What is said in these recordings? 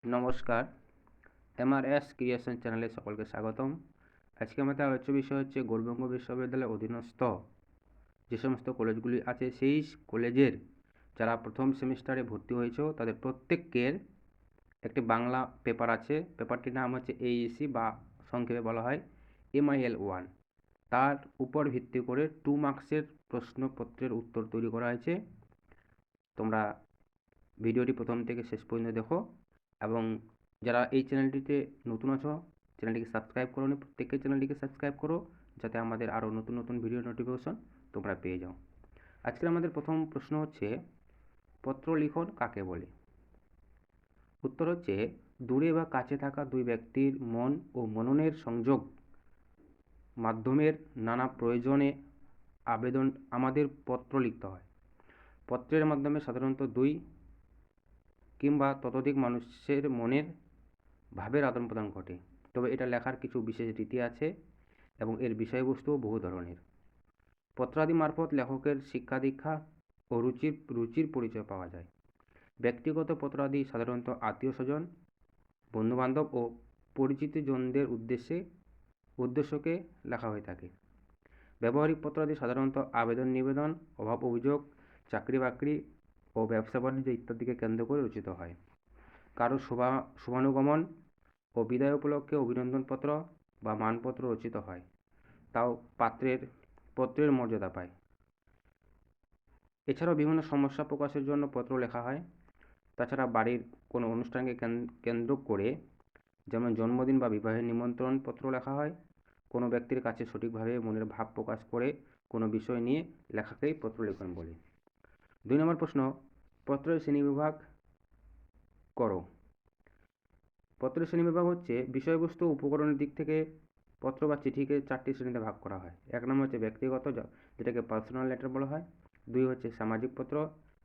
নমস্কার, Mrs creation চ্যানেলে সকলকে স্বাগতম। আজকে আমাদের আলোচ্য বিষয় হচ্ছে গৌড়বঙ্গ বিশ্ববিদ্যালয়ের অধীনস্থ যে সমস্ত কলেজগুলি আছে সেই কলেজের যারা প্রথম সেমিস্টারে ভর্তি হয়েছে তাদের প্রত্যেকের একটি বাংলা পেপার আছে। পেপারটির নাম হচ্ছে এইএসি বা সংক্ষেপে বলা হয় MIL-1। তার উপর ভিত্তি করে 2 মার্কসের প্রশ্নপত্রের উত্তর তৈরি করা হয়েছে। তোমরা ভিডিওটি প্রথম থেকে শেষ পর্যন্ত দেখো এবং যারা এই চ্যানেলটিতে নতুন আছো চ্যানেলটিকে সাবস্ক্রাইব করোনি প্রত্যেকের চ্যানেলটিকে সাবস্ক্রাইব করো যাতে আমাদের আরও নতুন নতুন ভিডিও নোটিফিকেশন তোমরা পেয়ে যাও। আজকে আমাদের প্রথম প্রশ্ন হচ্ছে পত্র লিখন কাকে বলে। উত্তর হচ্ছে দূরে বা কাছে থাকা দুই ব্যক্তির মন ও মননের সংযোগ মাধ্যমের নানা প্রয়োজনে আমাদের পত্র লিখতে হয়। পত্রের মাধ্যমে সাধারণত দুই কিংবা ততোধিক মানুষের মনের ভাবের আদান প্রদান ঘটে, তবে এটা লেখার কিছু বিশেষ রীতি আছে এবং এর বিষয়বস্তুও বহু ধরনের। পত্রাদি মারফত লেখকের শিক্ষা দীক্ষা ও রুচির পরিচয় পাওয়া যায়। ব্যক্তিগত পত্রাদি সাধারণত আত্মীয় স্বজন, বন্ধুবান্ধব ও পরিচিতজনদের উদ্দেশ্যকে লেখা হয়ে থাকে। ব্যবহারিক পত্রাদি সাধারণত আবেদন নিবেদন, অভাব অভিযোগ, চাকরি বাকরি ও ব্যবসা বাণিজ্য ইত্যাদিকে কেন্দ্র করে রচিত হয়। কারো শুভানুগমন ও বিদায় উপলক্ষে অভিনন্দনপত্র বা মানপত্র রচিত হয়, তাও পত্রের মর্যাদা পায়। এছাড়াও বিভিন্ন সমস্যা প্রকাশের জন্য পত্র লেখা হয়। তাছাড়া বাড়ির কোনো অনুষ্ঠানকে কেন্দ্র করে যেমন জন্মদিন বা বিবাহের নিমন্ত্রণ পত্র লেখা হয়। কোনো ব্যক্তির কাছে সঠিকভাবে মনের ভাব প্রকাশ করে কোনো বিষয় নিয়ে লেখাকেই পত্র লেখন বলে। 2 নম্বর প্রশ্ন, পত্রের শ্রেণীবিভাগ করো। পত্রের শ্রেণীবিভাগ হচ্ছে বিষয়বস্তু উপকরণের দিক থেকে পত্র বা চিঠিকে 4টি শ্রেণীতে ভাগ করা হয়। 1 নম্বর হচ্ছে ব্যক্তিগত, যেটাকে পার্সোনাল লেটার বলা হয়। 2 হচ্ছে সামাজিক পত্র,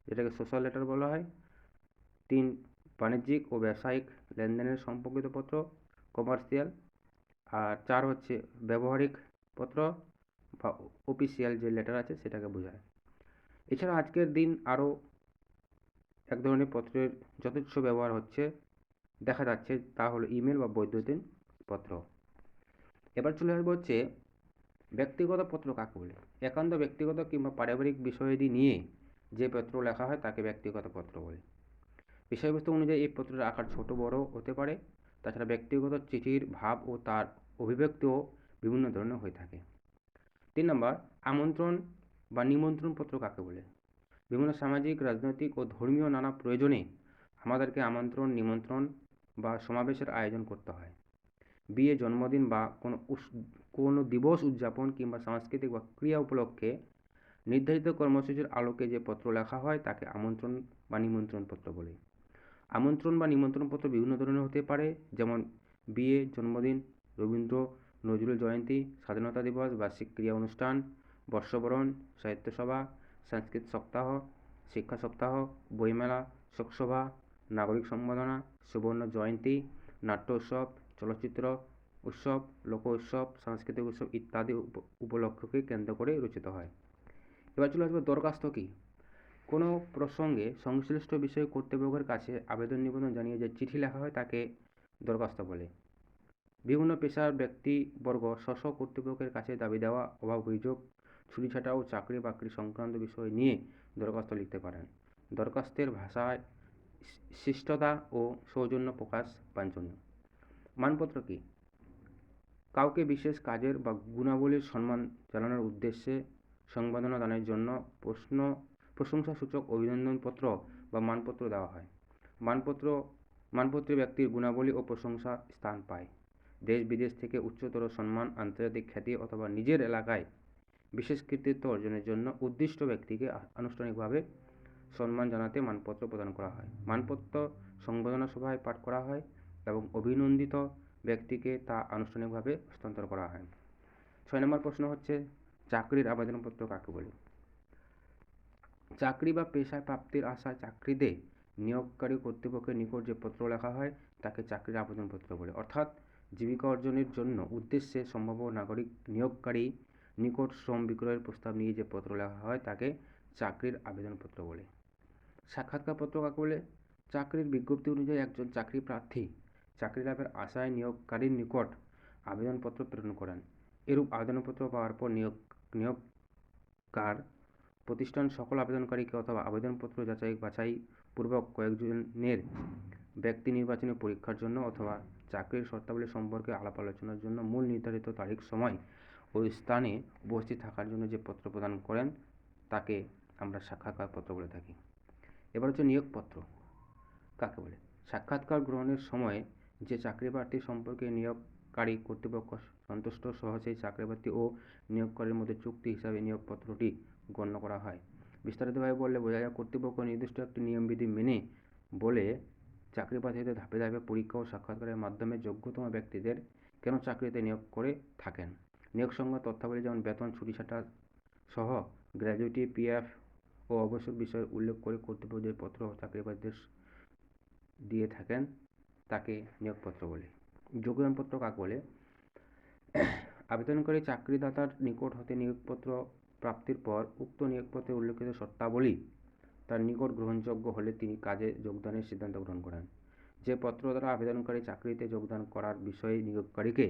যেটাকে সোশ্যাল লেটার বলা হয়। 3 বাণিজ্যিক ও ব্যবসায়িক লেনদেনের সম্পর্কিত পত্র, কমার্শিয়াল। আর 4 হচ্ছে ব্যবহারিক পত্র বা অফিসিয়াল যে লেটার আছে সেটাকে বোঝায়। এছাড়া আজকের দিন আরও এক ধরনের পত্রের যথেচ্ছ ব্যবহার দেখা যাচ্ছে, তা হলো ইমেল বা বৈদ্যুতিন পত্র। এবার চলে আসবো হচ্ছে ব্যক্তিগত পত্র কাকে বলে। একান্ত ব্যক্তিগত কিংবা পারিবারিক বিষয়াদি নিয়ে যে পত্র লেখা হয় তাকে ব্যক্তিগত পত্র বলে। বিষয়বস্তু অনুযায়ী এই পত্রের আকার ছোট বড় হতে পারে। তাছাড়া ব্যক্তিগত চিঠির ভাব ও তার অভিব্যক্তিও বিভিন্ন ধরনের হয়ে থাকে। 3 নম্বর, আমন্ত্রণ বা নিমন্ত্রণ পত্র কাকে বলে। বিভিন্ন সামাজিক, রাজনৈতিক ও ধর্মীয় নানা প্রয়োজনে আমাদেরকে আমন্ত্রণ, নিমন্ত্রণ বা সমাবেশের আয়োজন করতে হয়। বিয়ে, জন্মদিন বা কোনো দিবস উদযাপন কিংবা সাংস্কৃতিক বা ক্রিয়া উপলক্ষে নির্ধারিত কর্মসূচির আলোকে যে পত্র লেখা হয় তাকে আমন্ত্রণ বা নিমন্ত্রণ পত্র বলে। আমন্ত্রণ বা নিমন্ত্রণ পত্র বিভিন্ন ধরনের হতে পারে, যেমন বিয়ে, জন্মদিন, রবীন্দ্র নজরুল জয়ন্তী, স্বাধীনতা দিবস, বার্ষিক ক্রিয়া অনুষ্ঠান, বর্ষবরণ, সাহিত্য সভা, সংস্কৃত সপ্তাহ, শিক্ষা সপ্তাহ, বইমেলা, শোকসভা, নাগরিক সম্বর্ধনা, সুবর্ণ জয়ন্তী, নাট্য উৎসব, চলচ্চিত্র উৎসব, লোক উৎসব, সাংস্কৃতিক উৎসব ইত্যাদি উপলক্ষকে কেন্দ্র করে রচিত হয়। এবার চলে আসবে দরখাস্ত কী। কোনো প্রসঙ্গে সংশ্লিষ্ট বিষয় কর্তৃপক্ষের কাছে আবেদন নিবেদন জানিয়ে যে চিঠি লেখা হয় তাকে দরখাস্ত বলে। বিভিন্ন পেশার ব্যক্তিবর্গ স্ব কর্তৃপক্ষের কাছে দাবি দেওয়া, অভাব অভিযোগ, ছুটিছাটা ও চাকরি বাকরি সংক্রান্ত বিষয় নিয়ে দরখাস্ত লিখতে পারেন। দরখাস্তের ভাষায় শিষ্টতা ও সৌজন্য প্রকাশ বাঞ্ছনীয়। মানপত্র কী। কাউকে বিশেষ কাজের বা গুণাবলীর সম্মান জানানোর উদ্দেশ্যে সংবর্ধনা দানের জন্য প্রশংসাসূচক অভিনন্দনপত্র বা মানপত্র দেওয়া হয়। মানপত্রে ব্যক্তির গুণাবলী ও প্রশংসা স্থান পায়। দেশ বিদেশ থেকে উচ্চতর সম্মান, আন্তর্জাতিক খ্যাতি অথবা নিজের এলাকায় বিশেষ কৃতিত্ব অর্জনের জন্য উদ্দিষ্ট ব্যক্তিকে আনুষ্ঠানিকভাবে সম্মান জানাতে মানপত্র প্রদান করা হয়। মানপত্র সংবর্ধনা সভায় পাঠ করা হয় এবং অভিনন্দিত ব্যক্তিকে তা আনুষ্ঠানিকভাবে হস্তান্তর করা হয়। 6 নম্বর প্রশ্ন হচ্ছে চাকরির আবেদনপত্র কাকে বলে। চাকরি বা পেশায় প্রাপ্তির আশায় চাকরিতে নিয়োগকারী কর্তৃপক্ষের নিকট যে পত্র লেখা হয় তাকে চাকরির আবেদনপত্র বলে। অর্থাৎ জীবিকা অর্জনের জন্য উদ্দেশ্যে সম্ভাব্য নাগরিক নিয়োগকারী নিকট শ্রম বিক্রয়ের প্রস্তাব নিয়ে যে পত্র লেখা হয় তাকে চাকরির আবেদনপত্র বলে। সাক্ষাৎকারপত্র কাকে বলে। চাকরির বিজ্ঞপ্তি অনুযায়ী একজন চাকরি প্রার্থী চাকরি লাভের আশায় নিয়োগকারীর নিকট আবেদনপত্র প্রেরণ করেন। এরূপ আবেদনপত্র পাওয়ার পর নিয়োগকার প্রতিষ্ঠান সকল আবেদনকারীকে অথবা আবেদনপত্র বাছাই পূর্বক কয়েকজনের ব্যক্তি নির্বাচনী পরীক্ষার জন্য অথবা চাকরির শর্তাবলী সম্পর্কে আলাপ আলোচনার জন্য মূল নির্ধারিত তারিখ, সময় ও স্থানে উপস্থিত থাকার জন্য যে পত্র প্রদান করেন তাকে আমরা সাক্ষাৎকার পত্র বলে থাকি। এবার হচ্ছে নিয়োগপত্র কাকে বলে। সাক্ষাৎকার গ্রহণের সময় যে চাকরি প্রার্থী সম্পর্কে নিয়োগকারী কর্তৃপক্ষ সন্তুষ্ট সহ সেই চাকরি প্রার্থী ও নিয়োগকারীর মধ্যে চুক্তি হিসাবে নিয়োগপত্রটি গণ্য করা হয়। বিস্তারিতভাবে বললে বোঝা যায়, কর্তৃপক্ষ নির্দিষ্ট একটি নিয়মবিধি মেনে বলে চাকরি প্রার্থীদের ধাপে ধাপে পরীক্ষা ও সাক্ষাৎকারের মাধ্যমে যোগ্যতম ব্যক্তিদের কেন চাকরিতে নিয়োগ করে থাকেন। নিয়োগ সংক্রান্ত তথ্যাবলী যেমন বেতন, ছুটি ছাটা সহ গ্র্যাজুইটি, পিএফ ও আবশ্যক বিষয় উল্লেখ করে কর্তৃপক্ষ যে পত্র চাকরি প্রার্থীদের দিয়ে থাকেন তাকে নিয়োগপত্র বলে। যোগদানপত্র কাকে বলে। আবেদনকারী চাকরিদাতার নিকট হতে নিয়োগপত্র প্রাপ্তির পর উক্ত নিয়োগপত্রে উল্লেখিত শর্তাবলী তার নিকট গ্রহণযোগ্য হলে তিনি কাজে যোগদানের সিদ্ধান্ত গ্রহণ করেন। যে পত্র দ্বারা আবেদনকারী চাকরিতে যোগদান করার বিষয়ে নিয়োগকারীকে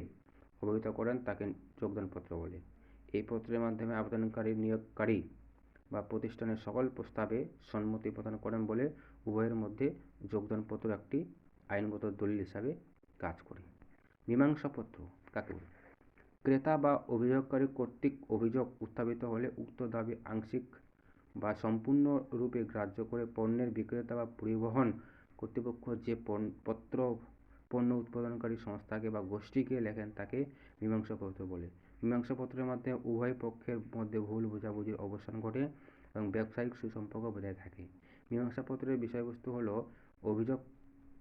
অবহিত করেন তাকে যোগদানপত্র বলে। এই পত্রের মাধ্যমে আবেদনকারী নিয়োগকারী বা প্রতিষ্ঠানের সকল প্রস্তাবে সম্মতি প্রদান করেন বলে উভয়ের মধ্যে যোগদানপত্র একটি আইনগত দলিল হিসাবে কাজ করে। মীমাংসাপত্র কাকে বলে। ক্রেতা বা অভিযোগকারী কর্তৃক অভিযোগ উত্থাপিত হলে উক্ত দাবি আংশিক বা সম্পূর্ণরূপে গ্রাহ্য করে পণ্যের বিক্রেতা বা পরিবহন কর্তৃপক্ষ যে পণ্য উৎপাদনকারী সংস্থাকে বা গোষ্ঠীকে লেখেন তাকে মীমাংসাপত্র বলে। মীমাংসাপত্রের মাধ্যমে উভয় পক্ষের মধ্যে ভুল বোঝাবুঝির অবসান ঘটে এবং ব্যবসায়িক সুসম্পর্ক বজায় থাকে। মীমাংসাপত্রের বিষয়বস্তু হল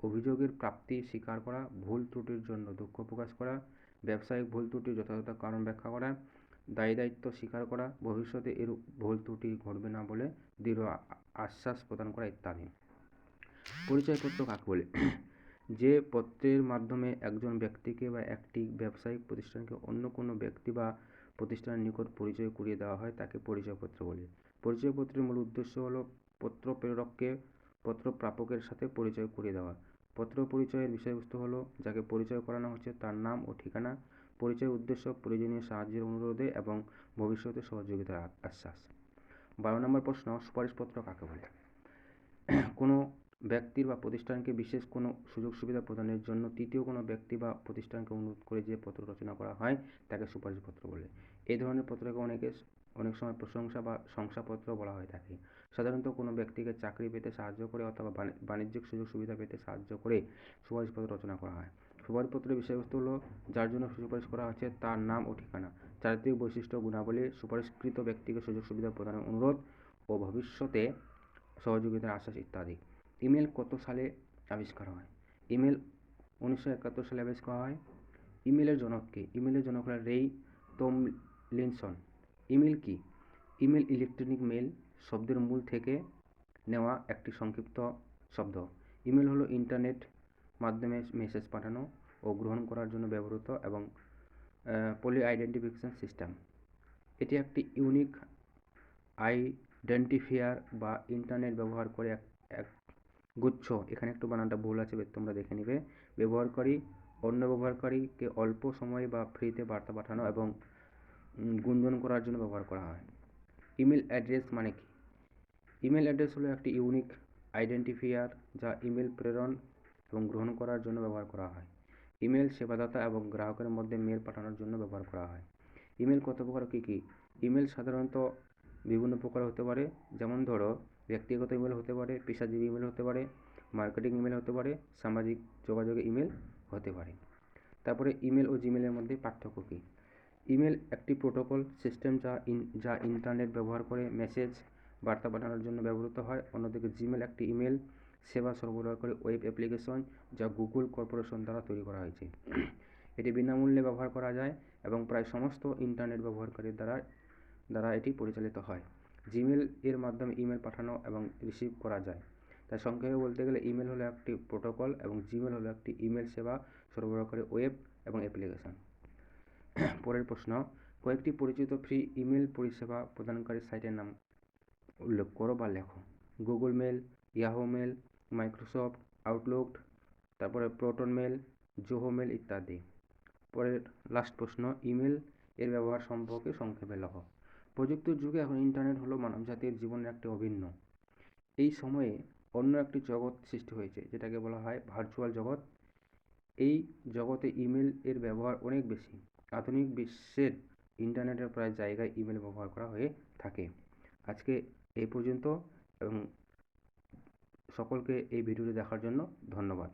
অভিযোগের প্রাপ্তি স্বীকার করা, ভুল ত্রুটির জন্য দুঃখ প্রকাশ করা, ব্যবসায়িক ভুল ত্রুটির যথাযথ কারণ ব্যাখ্যা করা, দায়িত্ব স্বীকার করা, ভবিষ্যতে এরূপ ভুল ত্রুটি ঘটবে না বলে দৃঢ় আশ্বাস প্রদান করা ইত্যাদি। পরিচয়পত্র কাকে বলে। যে পত্রের মাধ্যমে একজন ব্যক্তিকে বা একটি ব্যবসায়িক প্রতিষ্ঠানকে অন্য কোনো ব্যক্তি বা প্রতিষ্ঠানের নিকট পরিচয় করিয়ে দেওয়া হয় তাকে পরিচয়পত্র বলে। পরিচয়পত্রের মূল উদ্দেশ্য হল পত্র প্রেরককে পত্র প্রাপকের সাথে পরিচয় করিয়ে দেওয়া। পত্র পরিচয়ের বিষয়বস্তু হল যাকে পরিচয় করানো হচ্ছে তার নাম ও ঠিকানা, পরিচয়ের উদ্দেশ্য, প্রয়োজনীয় সাহায্যের অনুরোধে এবং ভবিষ্যতে সহযোগিতার আশ্বাস। 12 নম্বর প্রশ্ন, সুপারিশপত্র কাকে বলে। কোনো ব্যক্তির বা প্রতিষ্ঠানকে বিশেষ কোনো সুযোগ সুবিধা প্রদানের জন্য তৃতীয় কোনো ব্যক্তি বা প্রতিষ্ঠানকে অনুরোধ করে যে পত্র রচনা করা হয় তাকে সুপারিশপত্র বলে। এই ধরনের পত্রকে অনেক সময় প্রশংসা বা শংসাপত্র বলা হয়ে থাকে। সাধারণত কোনো ব্যক্তিকে চাকরি পেতে সাহায্য করে অথবা বাণিজ্যিক সুযোগ সুবিধা পেতে সাহায্য করে সুপারিশপত্র রচনা করা হয়। সুপারিশপত্রের বিষয়বস্তু হলো যার জন্য সুপারিশ করা হচ্ছে তার নাম ও ঠিকানা, চারিত্রিক বৈশিষ্ট্য, গুণাবলী, সুপারিশকৃত ব্যক্তিকে সুযোগ সুবিধা প্রদানের অনুরোধ ও ভবিষ্যতে সহযোগিতার আশ্বাস ইত্যাদি। ইমেল কত সালে আবিষ্কার হয়। ইমেল 1971 সালে আবিষ্কার হয়। ইমেলের জনক কে। ইমেলের জনক হলেন রেই টমলিনসন। ইমেল কি। ইমেল ইলেকট্রনিক মেল শব্দের মূল থেকে নেওয়া একটি সংক্ষিপ্ত শব্দ। ইমেল হলো ইন্টারনেট মাধ্যমে মেসেজ পাঠানো ও গ্রহণ করার জন্য ব্যবহৃত এবং পলি আইডেন্টিফিকেশন সিস্টেম। এটি একটি ইউনিক আইডেন্টিফায়ার বা ইন্টারনেট ব্যবহার করে এক গুচ্ছ, এখানে একটু বানানটা ভুল আছে, তোমরা দেখে নিবে, ব্যবহারকারী অন্য ব্যবহারকারীকে অল্প সময় বা ফ্রিতে বার্তা পাঠানো এবং গুঞ্জন করার জন্য ব্যবহার করা হয়। ইমেল অ্যাড্রেস মানে কি। ইমেল অ্যাড্রেস হলো একটি ইউনিক আইডেন্টিফায়ার যা ইমেল প্রেরণ এবং গ্রহণ করার জন্য ব্যবহার করা হয়। ইমেল সেবাদাতা এবং গ্রাহকের মধ্যে মেল পাঠানোর জন্য ব্যবহার করা হয়। ইমেল কত প্রকার কী কী। ইমেল সাধারণত বিভিন্ন প্রকার হতে পারে, যেমন ধরো ব্যক্তিগত ইমেল হতে পারে, পেশাজীবী ইমেল হতে পারে, মার্কেটিং ইমেল হতে পারে, সামাজিক যোগাযোগের ইমেল হতে পারে। তারপরে ইমেল ও জিমেলের মধ্যে পার্থক্য কী। ইমেল একটি প্রোটোকল সিস্টেম যা ইন্টারনেট ব্যবহার করে মেসেজ বার্তা পাঠানোর জন্য ব্যবহৃত হয়। অন্যদিকে জিমেল একটি ইমেল সেবা সরবরাহকারী ওয়েব অ্যাপ্লিকেশন যা গুগল কর্পোরেশন দ্বারা তৈরি করা হয়েছে। এটি বিনামূল্যে ব্যবহার করা যায় এবং প্রায় সমস্ত ইন্টারনেট ব্যবহারকারীর দ্বারা এটি পরিচালিত হয়। জিমেল এর মাধ্যমে ইমেল পাঠানো এবং রিসিভ করা যায়। তাই সংক্ষেপে বলতে গেলে ইমেল হলো একটি প্রোটোকল এবং জিমেল হলো একটি ইমেল সেবা সরবরাহকারী ওয়েব এবং অ্যাপ্লিকেশন। পরের প্রশ্ন, কয়েকটি পরিচিত ফ্রি ইমেল পরিষেবা প্রদানকারী সাইটের নাম উল্লেখ করো বা লেখো। Google mail, Yahoo mail, Microsoft Outlook, তারপরে প্রোটন মেল, জোহো মেল ইত্যাদি। পরের লাস্ট প্রশ্ন, ইমেল এর ব্যবহার সম্পর্কে সংক্ষেপে লেখো। প্রযুক্তির যুগে এখন ইন্টারনেট হলো মানবজাতির জীবনের একটি অভিন্ন। এই সময়ে অন্য একটি জগৎ সৃষ্টি হয়েছে, যেটাকে বলা হয় ভার্চুয়াল জগৎ। এই জগতে ইমেল এর ব্যবহার অনেক বেশি। আধুনিক বিশ্বের ইন্টারনেটের প্রায় জায়গায় ইমেল ব্যবহার করা হয়ে থাকে। আজকে এই পর্যন্ত, এবং সকলকে এই ভিডিওটি দেখার জন্য ধন্যবাদ।